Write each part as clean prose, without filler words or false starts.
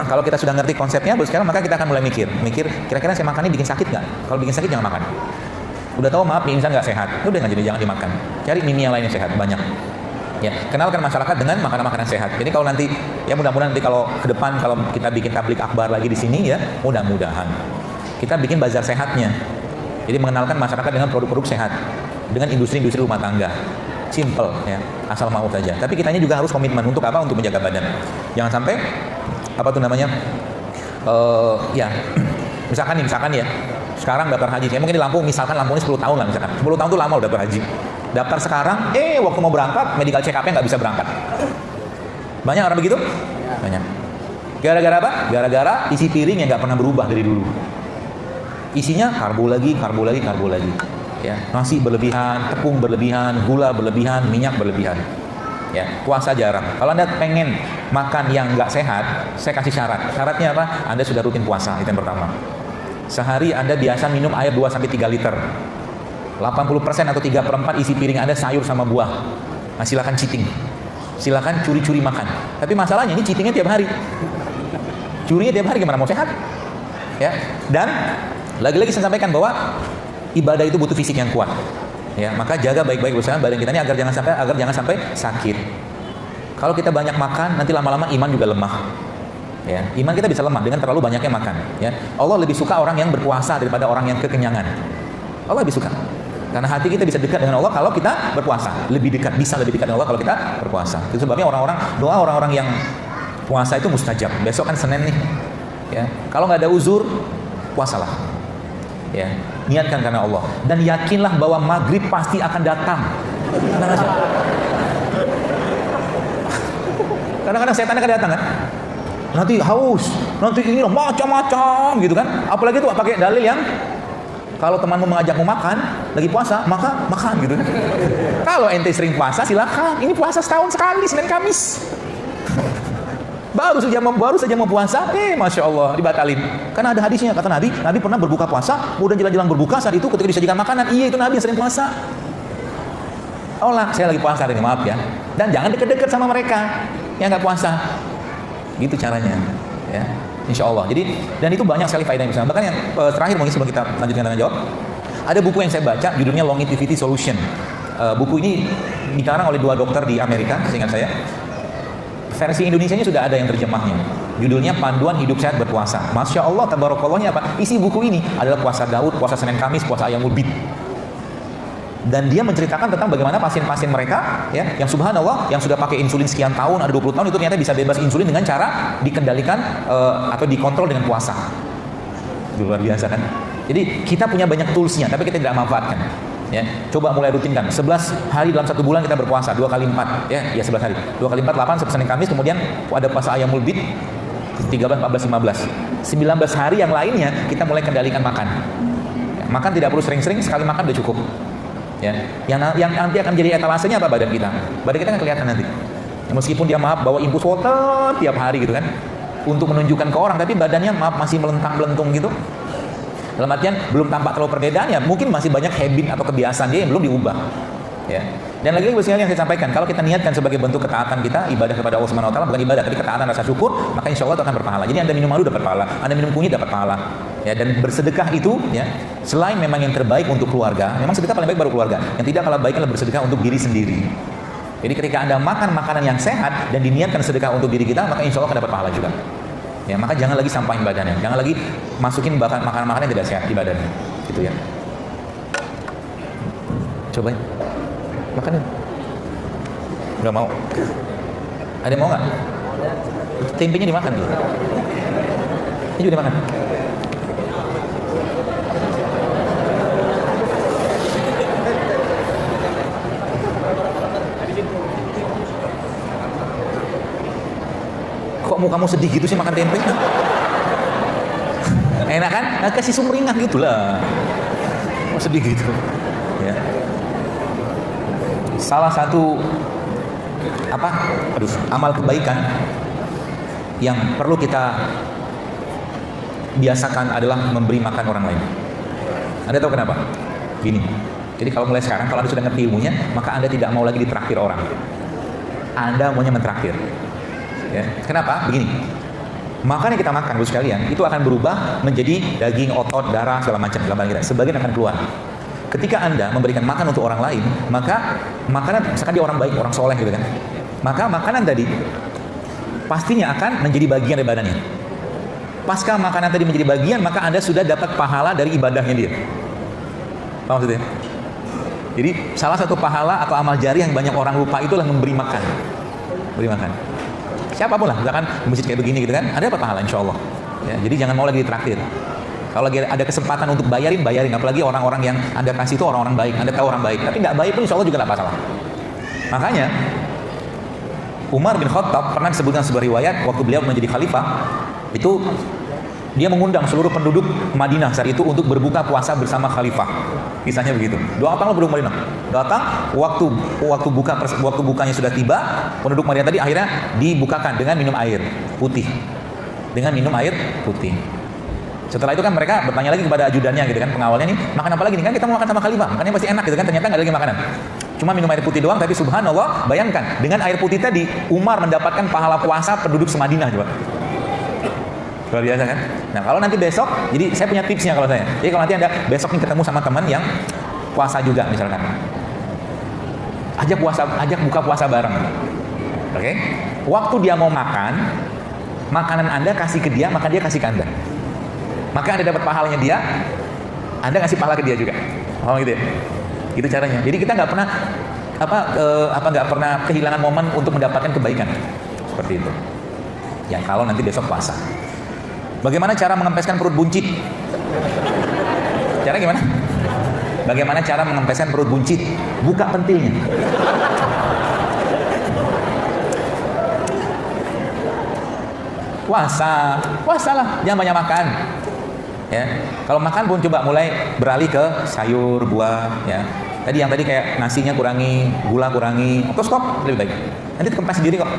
kalau kita sudah ngerti konsepnya, baru sekarang maka kita akan mulai mikir kira-kira saya makan ini bikin sakit nggak? Kalau bikin sakit jangan makan. Udah tahu maaf mie instan nggak sehat, udah nggak, jadi jangan dimakan. Cari mie yang lainnya sehat, banyak. Ya, kenalkan masyarakat dengan makanan-makanan sehat. Jadi kalau nanti, ya mudah-mudahan nanti kalau ke depan kalau kita bikin tablik akbar lagi di sini ya, mudah-mudahan kita bikin bazar sehatnya. Jadi mengenalkan masyarakat dengan produk-produk sehat, dengan industri-industri rumah tangga. Simple ya, asal mau saja. Tapi kitanya juga harus komitmen untuk apa? Untuk menjaga badan. Jangan sampai apa tuh namanya? Ya, misalkan ya. Sekarang daftar haji, saya mungkin di Lampung, misalkan Lampung ini 10 tahun lah misalkan. 10 tahun tuh lama udah daftar haji. Daftar sekarang, waktu mau berangkat, medical check up-nya nggak bisa berangkat. Banyak orang begitu? Banyak. Gara-gara apa? Gara-gara isi piring yang nggak pernah berubah dari dulu. Isinya karbo lagi. Ya, nasi berlebihan, tepung berlebihan, gula berlebihan, minyak berlebihan. Ya, puasa jarang. Kalau Anda pengen makan yang nggak sehat, saya kasih syarat. Syaratnya apa? Anda sudah rutin puasa, itu yang pertama. Sehari Anda biasa minum air 2-3 liter. 80% atau 3/4 isi piring Anda sayur sama buah. Nah, silakan cheating. Silakan curi-curi makan. Tapi masalahnya ini cheatingnya tiap hari. Curinya tiap hari, gimana mau sehat? Ya. Dan lagi-lagi saya sampaikan bahwa ibadah itu butuh fisik yang kuat. Ya, maka jaga baik-baik usaha badan kita ini agar jangan sampai sakit. Kalau kita banyak makan, nanti lama-lama iman juga lemah. Ya, iman kita bisa lemah dengan terlalu banyaknya makan. Ya, Allah lebih suka orang yang berpuasa daripada orang yang kekenyangan. Allah lebih suka. Karena hati kita bisa dekat dengan Allah kalau kita berpuasa. Bisa lebih dekat dengan Allah kalau kita berpuasa. Itu sebabnya doa orang-orang yang puasa itu mustajab. Besok kan Senin nih. Ya, kalau nggak ada uzur, puasalah. Ya, niatkan karena Allah dan yakinlah bahwa maghrib pasti akan datang. Kadang-kadang setan akan datang kan? Nanti haus, nanti ini macam-macam gitu kan. Apalagi tuh pakai dalil yang kalau temanmu mengajakmu makan lagi puasa, maka makan gitu kan. Kalau ente sering puasa silakan. Ini puasa setahun sekali, Senin Kamis. Baru saja mau puasa, Masya Allah dibatalin. Karena ada hadisnya, kata Nabi pernah berbuka puasa, kemudian jalan-jalan berbuka saat itu ketika disajikan makanan. Iya, itu Nabi yang sering puasa. Saya lagi puasa hari ini, maaf ya. Dan jangan deket-deket sama mereka yang nggak puasa. Gitu caranya, ya, insya Allah. Jadi, dan itu banyak sekali faedah yang bisa. Bahkan yang terakhir mungkin sebelum kita lanjutkan tanya jawab, ada buku yang saya baca, judulnya Longevity Solution. Buku ini dikarang oleh 2 dokter di Amerika, seingat saya. Versi Indonesianya sudah ada yang terjemahnya. Judulnya Panduan Hidup Sehat Berpuasa. Masya Allah, tabarakallah, apa? Isi buku ini adalah puasa Daud, puasa Senin Kamis, puasa Ayyamul Bid. Dan dia menceritakan tentang bagaimana pasien-pasien mereka ya, yang subhanallah yang sudah pakai insulin sekian tahun, ada 20 tahun, itu ternyata bisa bebas insulin dengan cara dikendalikan atau dikontrol dengan puasa. Luar biasa kan? Jadi kita punya banyak toolsnya, tapi kita tidak manfaatkan. Ya, coba mulai rutinkan. 11 hari dalam 1 bulan kita berpuasa, 2 kali 4 ya 11 hari. 2 kali 4 8 Senin Kamis, kemudian ada puasa Ayyamul Bid 13, 14, 15. 19 hari yang lainnya kita mulai kendalikan makan. Ya, makan tidak perlu sering-sering, sekali makan udah cukup. Ya, yang nanti akan jadi etalasenya apa? Badan kita kan kelihatan nanti. Ya, meskipun dia bawa infus water tiap hari gitu kan, untuk menunjukkan ke orang, tapi badannya masih melentang-melentung gitu. Dalam artian belum tampak terlalu perbedaan, ya mungkin masih banyak habit atau kebiasaan dia yang belum diubah. Ya. Dan lagi-lagi yang saya sampaikan, kalau kita niatkan sebagai bentuk ketaatan kita, ibadah kepada Allah Subhanahu wa taala, bukan ibadah tapi ketaatan rasa syukur, maka insya Allah itu akan berpahala. Jadi Anda minum madu dapat pahala, Anda minum kunyit dapat pahala. Ya, dan bersedekah itu ya, selain memang yang terbaik untuk keluarga, memang sedekah paling baik baru keluarga. Yang tidak kalah baik adalah bersedekah untuk diri sendiri. Jadi ketika Anda makan makanan yang sehat dan diniatkan sedekah untuk diri kita, maka insya Allah akan dapat pahala juga. Ya, maka jangan lagi sampahin badannya, jangan lagi masukin makanan-makanan yang tidak sehat di badannya, gitu ya. Cobain, makan. Nggak mau. Ada yang mau nggak? Tempenya dimakan dulu. Ini juga dimakan. Kok mukamu sedih gitu sih makan tempe? Enak kan? Nah, kasih sumringah gitu lah. Kok sedih gitu? Ya. Salah satu amal kebaikan yang perlu kita biasakan adalah memberi makan orang lain. Anda tahu kenapa? Gini. Jadi kalau mulai sekarang, kalau Anda sudah ngerti ilmunya, maka Anda tidak mau lagi ditraktir orang. Anda maunya mentraktir. Ya. Kenapa? Begini. Makan yang kita makan, Bapak sekalian, itu akan berubah menjadi daging, otot, darah, segala macam dalam badan kita. Sebagian akan keluar. Ketika Anda memberikan makan untuk orang lain, maka makanan, misalkan dia orang baik, orang soleh gitu kan, maka makanan tadi pastinya akan menjadi bagian dari badannya. Pasca makanan tadi menjadi bagian, maka Anda sudah dapat pahala dari ibadahnya dia. Paham maksudnya? Jadi salah satu pahala atau amal jari yang banyak orang lupa itulah memberi makan. Beri makan. Siapapun lah, misalkan masjid kayak begini gitu kan, ada apa pahala insya Allah. Ya, jadi jangan mau lagi ditraktir. Kalau lagi ada kesempatan untuk bayarin. Apalagi orang-orang yang Anda kasih itu orang-orang baik, Anda tahu orang baik. Tapi nggak baik pun insya Allah juga nggak masalah. Makanya Umar bin Khattab pernah disebutkan sebuah riwayat waktu beliau menjadi khalifah, itu dia mengundang seluruh penduduk Madinah saat itu untuk berbuka puasa bersama khalifah. Kisahnya begitu. Datang penduduk Madinah. Datang waktu bukanya sudah tiba, penduduk Madinah tadi akhirnya dibukakan dengan minum air putih. Setelah itu kan mereka bertanya lagi kepada ajudannya gitu kan, pengawalnya nih, makan apa lagi nih? Kan kita mau makan sama khalifah, makannya pasti enak gitu kan. Ternyata nggak ada lagi makanan. Cuma minum air putih doang, tapi subhanallah, bayangkan dengan air putih tadi Umar mendapatkan pahala puasa penduduk semadinah coba. Luar biasa kan? Nah, kalau nanti besok, jadi saya punya tipsnya kalau saya. Jadi kalau nanti Anda besok nih ketemu sama teman yang puasa juga misalkan, ajak buka puasa bareng. Oke? Waktu dia mau makan, makanan Anda kasih ke dia, maka dia kasih ke Anda. Maka Anda dapat pahalanya dia, Anda ngasih pahala ke dia juga. Oh gitu ya? Itu caranya. Jadi kita nggak pernah nggak pernah kehilangan momen untuk mendapatkan kebaikan. Seperti itu. Ya kalau nanti besok puasa. Bagaimana cara mengempeskan perut buncit? Cara gimana? Bagaimana cara mengempeskan perut buncit? Buka pentilnya. Puasalah, jangan banyak makan. Ya, kalau makan pun coba mulai beralih ke sayur, buah. Ya, yang tadi kayak nasinya kurangi, gula kurangi, atau stop lebih baik. Nanti kempes sendiri kok,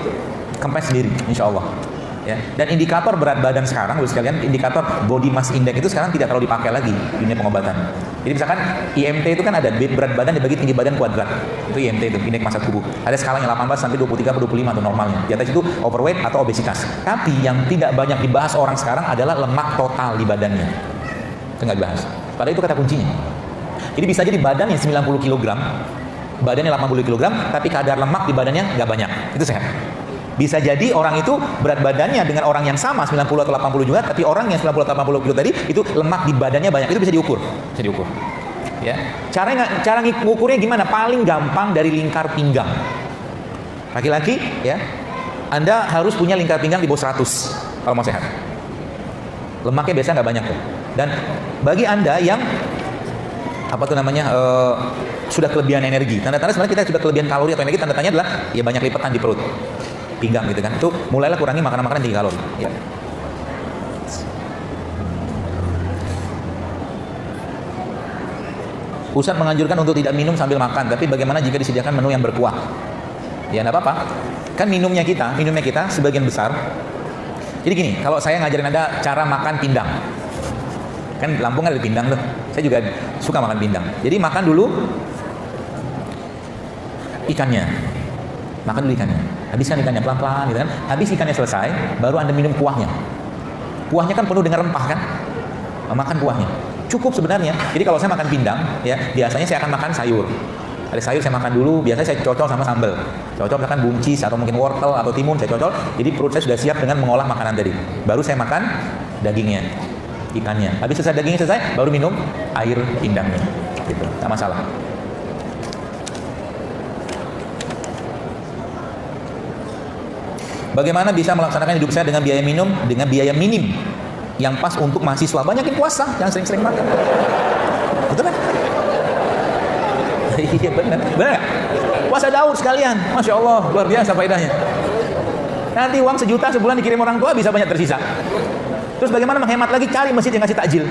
insya Allah. Ya. Dan indikator berat badan sekarang, Bapak sekalian, indikator body mass index itu sekarang tidak terlalu dipakai lagi di dunia pengobatan. Jadi misalkan IMT itu kan ada berat badan dibagi tinggi badan kuadrat. Itu IMT itu, indeks massa tubuh. Ada skalanya 18 sampai 23 atau 25 itu normalnya. Di atas itu overweight atau obesitas. Tapi yang tidak banyak dibahas orang sekarang adalah lemak total di badannya. Itu nggak dibahas. Padahal itu kata kuncinya. Jadi bisa jadi badan yang 90 kg, badannya 80 kg, tapi kadar lemak di badannya nggak banyak. Itu sehat. Bisa jadi orang itu berat badannya dengan orang yang sama 90 atau 80 juga, tapi orang yang 90 atau 80 kilo tadi itu lemak di badannya banyak. Itu bisa diukur. Ya. Cara ngukurnya gimana? Paling gampang dari lingkar pinggang. Laki-laki ya, Anda harus punya lingkar pinggang di bawah 100 kalau mau sehat. Lemaknya biasa nggak banyak tuh. Dan bagi Anda yang sudah kelebihan energi, tanda-tanda sebenarnya kita sudah kelebihan kalori atau energi, tanda-tanya adalah ya banyak lipatan di perut. Pinggang gitu kan, itu mulailah kurangi makanan-makanan tinggi kalori ya. Ustaz menganjurkan untuk tidak minum sambil makan, tapi bagaimana jika disediakan menu yang berkuah? Ya enggak apa-apa, kan minumnya kita sebagian besar. Jadi gini, kalau saya ngajarin Anda cara makan pindang, kan Lampung ada pindang tuh, saya juga suka makan pindang. Jadi makan dulu ikannya, habiskan ikannya pelan-pelan gitu kan. Habis ikannya selesai, baru Anda minum kuahnya. Kuahnya kan penuh dengan rempah kan? Makan kuahnya. Cukup sebenarnya. Jadi kalau saya makan pindang, ya biasanya saya akan makan sayur. Ada sayur saya makan dulu, biasanya saya cocol sama sambal. Cocol misalkan buncis atau mungkin wortel atau timun saya cocol. Jadi perut saya sudah siap dengan mengolah makanan tadi. Baru saya makan dagingnya, ikannya. Habis selesai dagingnya selesai, baru minum air pindangnya. Gitu. Tak masalah. Bagaimana bisa melaksanakan hidup saya dengan biaya minim yang pas untuk mahasiswa? Banyakin puasa, jangan sering-sering makan. Betul kan? Iya benar gak? Puasa Daud sekalian, Masya Allah, luar biasa faedahnya. Nanti uang 1 juta sebulan dikirim orang tua bisa banyak tersisa. Terus bagaimana menghemat lagi? Cari masjid yang ngasih takjil.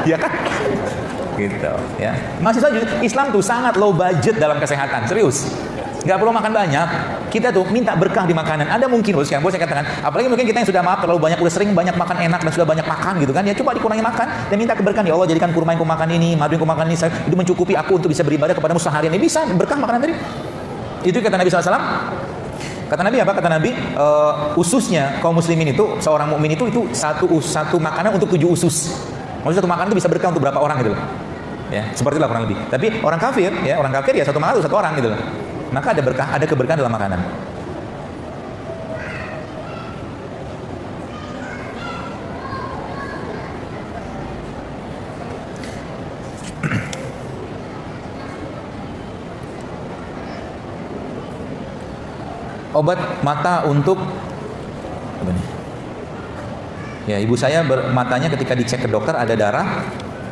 Iya kan? Gitu ya. Mahasiswa Islam tuh sangat low budget dalam kesehatan, serius. Nggak perlu makan banyak. Kita tuh minta berkah di makanan. Ada mungkin bos saya katakan, apalagi mungkin kita yang sudah terlalu banyak, udah sering banyak makan enak dan sudah banyak makan gitu kan, ya coba dikurangi makan dan minta keberkahan. Ya Allah, jadikan kurma yang ku makan ini, madu yang ku makan ini, itu mencukupi aku untuk bisa beribadah kepadamu seharian. Ini bisa berkah makanan tadi. Itu kata Nabi SAW. Kata Nabi apa? Kata Nabi, ususnya kaum muslimin itu, seorang mukmin itu satu makanan untuk 7 usus. Maksudnya satu makanan itu bisa berkah untuk berapa orang gitu loh. Ya, seperti itulah kurang lebih. Tapi orang kafir ya satu makanan untuk satu orang gitu loh. Maka ada keberkahan dalam makanan. Obat mata untuk apa nih? Ya, ibu saya matanya ketika dicek ke dokter ada darah,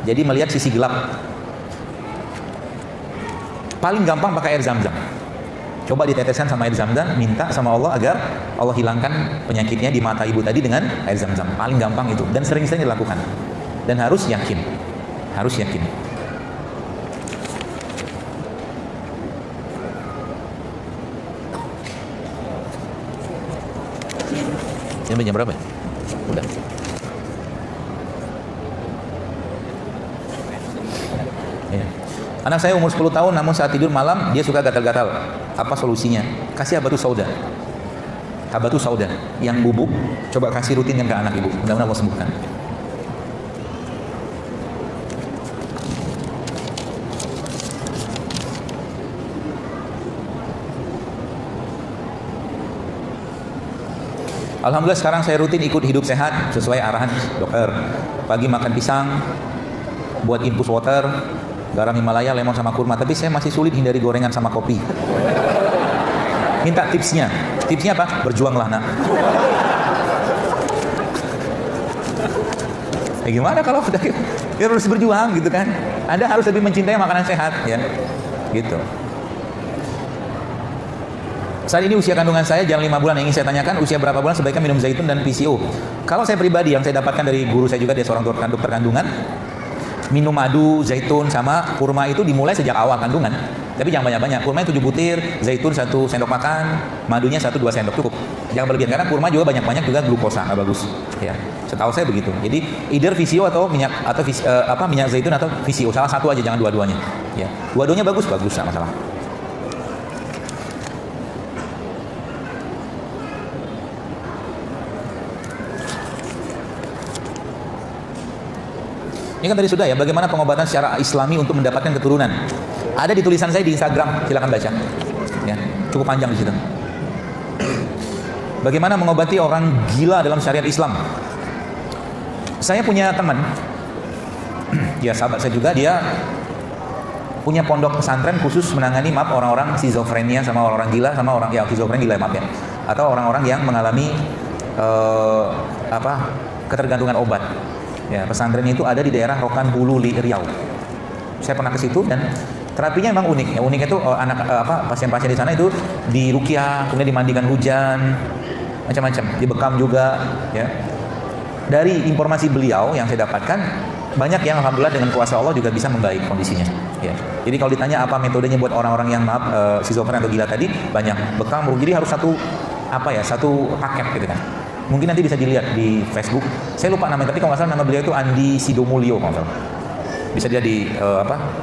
jadi melihat sisi gelap. Paling gampang pakai air zam-zam. Coba diteteskan sama air zam-zam, minta sama Allah agar Allah hilangkan penyakitnya di mata ibu tadi dengan air zam-zam. Paling gampang itu dan sering-sering dilakukan. Dan harus yakin. Harus yakin. Ini jam berapa ya? Udah. Ya. Anak saya umur 10 tahun namun saat tidur malam dia suka gatal-gatal. Apa solusinya? Kasih habatus sauda. Habatus sauda yang bubuk, coba kasih rutinkan ke anak ibu. Mudah-mudahan Allah sembuhkan. Alhamdulillah sekarang saya rutin ikut hidup sehat sesuai arahan dokter. Pagi makan pisang, buat infus water, garam Himalaya, lemon sama kurma. Tapi saya masih sulit hindari gorengan sama kopi. Minta tipsnya. Tipsnya apa? Berjuanglah nak. Ya gimana kalau udah ya harus berjuang gitu kan? Anda harus lebih mencintai makanan sehat ya. Gitu. Saat ini usia kandungan saya jalan 5 bulan. Yang ingin saya tanyakan, usia berapa bulan sebaiknya minum zaitun dan PCO? Kalau saya pribadi, yang saya dapatkan dari guru saya juga, dia seorang dokter kandungan, minum madu, zaitun, sama kurma itu dimulai sejak awal kandungan. Tapi jangan banyak-banyak. Kurma 7 butir, zaitun 1 sendok makan, madunya 1-2 sendok cukup. Jangan berlebihan, karena kurma juga banyak-banyak juga glukosa, nggak bagus. Ya, setahu saya begitu. Jadi either VCO atau minyak minyak zaitun atau VCO, salah satu aja, jangan dua-duanya. Ya, dua-duanya bagus, nggak masalah. Ini kan tadi sudah ya, bagaimana pengobatan secara Islami untuk mendapatkan keturunan. Ada di tulisan saya di Instagram, silakan baca. Ya, cukup panjang di situ. Bagaimana mengobati orang gila dalam syariat Islam? Saya punya teman, ya sahabat saya juga, dia punya pondok pesantren khusus menangani orang-orang skizofrenia sama orang gila sama orang ya skizofrenia gila ya, atau orang-orang yang mengalami ketergantungan obat. Ya, pesantren itu ada di daerah Rokan Hulu, Riau. Saya pernah ke situ dan terapinya memang unik. Ya, uniknya itu pasien-pasien di sana itu diruqyah, kemudian dimandikan hujan, macam-macam, dibekam juga. Ya. Dari informasi beliau yang saya dapatkan, banyak yang alhamdulillah dengan kuasa Allah juga bisa membaik kondisinya. Ya. Jadi kalau ditanya apa metodenya buat orang-orang yang skizofren atau gila tadi, banyak. Bekam, jadi harus satu paket gitu kan. Mungkin nanti bisa dilihat di Facebook. Saya lupa namanya, tapi kalau nggak salah nama beliau itu Andi Sidomulyo kalau nggak salah. Bisa dilihat di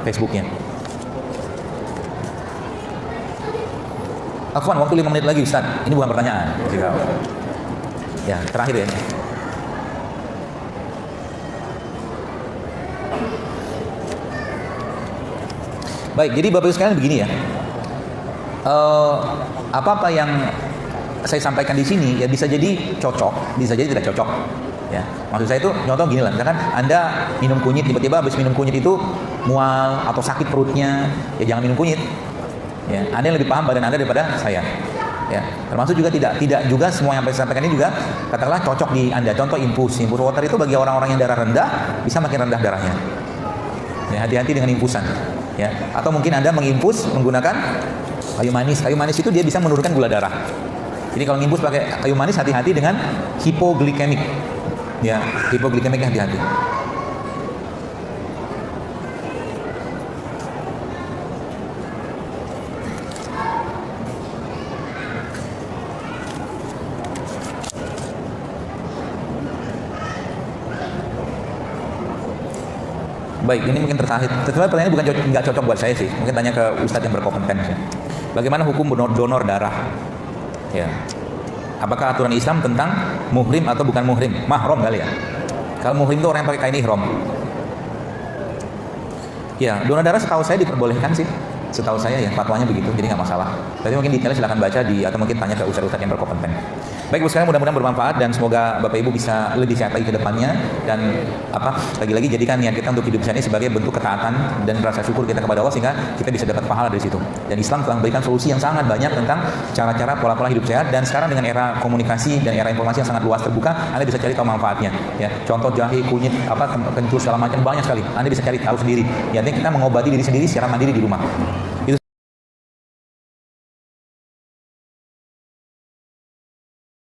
Facebooknya. Afwan, waktu 5 menit lagi Ustaz. Ini bukan pertanyaan. Ya, terakhir ya. Baik, jadi Bapak Ibu sekalian begini ya. Apa-apa yang saya sampaikan di sini ya bisa jadi cocok, bisa jadi tidak cocok. Ya, maksud saya itu contoh gini lah, misalkan Anda minum kunyit, tiba-tiba habis minum kunyit itu mual atau sakit perutnya, ya jangan minum kunyit. Ya, Anda yang lebih paham badan Anda daripada saya. Ya, termasuk juga tidak juga semua yang saya sampaikan ini juga katakanlah cocok di Anda. Contoh infus water itu bagi orang-orang yang darah rendah bisa makin rendah darahnya. Ya, hati-hati dengan infusan. Ya, atau mungkin Anda menginfus menggunakan kayu manis. Kayu manis itu dia bisa menurunkan gula darah. Jadi kalau ngimpus pakai kayu manis hati-hati dengan hipoglikemik. Ya, hipoglikemik hati-hati. Baik, ini mungkin tertarik. Sebenarnya pertanyaannya bukan nggak cocok buat saya sih. Mungkin tanya ke ustadz yang berkompetensi. Bagaimana hukum donor darah? Ya. Apakah aturan Islam tentang muhrim atau bukan muhrim? Mahram kali ya. Kalau muhrim itu orang yang pakai kain ihram. Ya, donor darah setahu saya diperbolehkan sih. Setahu saya ya, fatwanya begitu, jadi nggak masalah. Tapi mungkin detailnya silahkan baca atau mungkin tanya ke ustadz-ustadz yang berkompeten. Baik Bu sekalian, mudah-mudahan bermanfaat dan semoga Bapak Ibu bisa lebih sehat lagi ke depannya, dan lagi-lagi jadikan niat kita untuk hidup ini sebagai bentuk ketaatan dan rasa syukur kita kepada Allah sehingga kita bisa dapat pahala dari situ. Dan Islam telah memberikan solusi yang sangat banyak tentang cara-cara pola-pola hidup sehat, dan sekarang dengan era komunikasi dan era informasi yang sangat luas terbuka, Anda bisa cari tahu manfaatnya. Ya, contoh jahe, kunyit, kencur segala macam banyak sekali. Anda bisa cari tahu sendiri. Ya, artinya kita mengobati diri sendiri secara mandiri di rumah.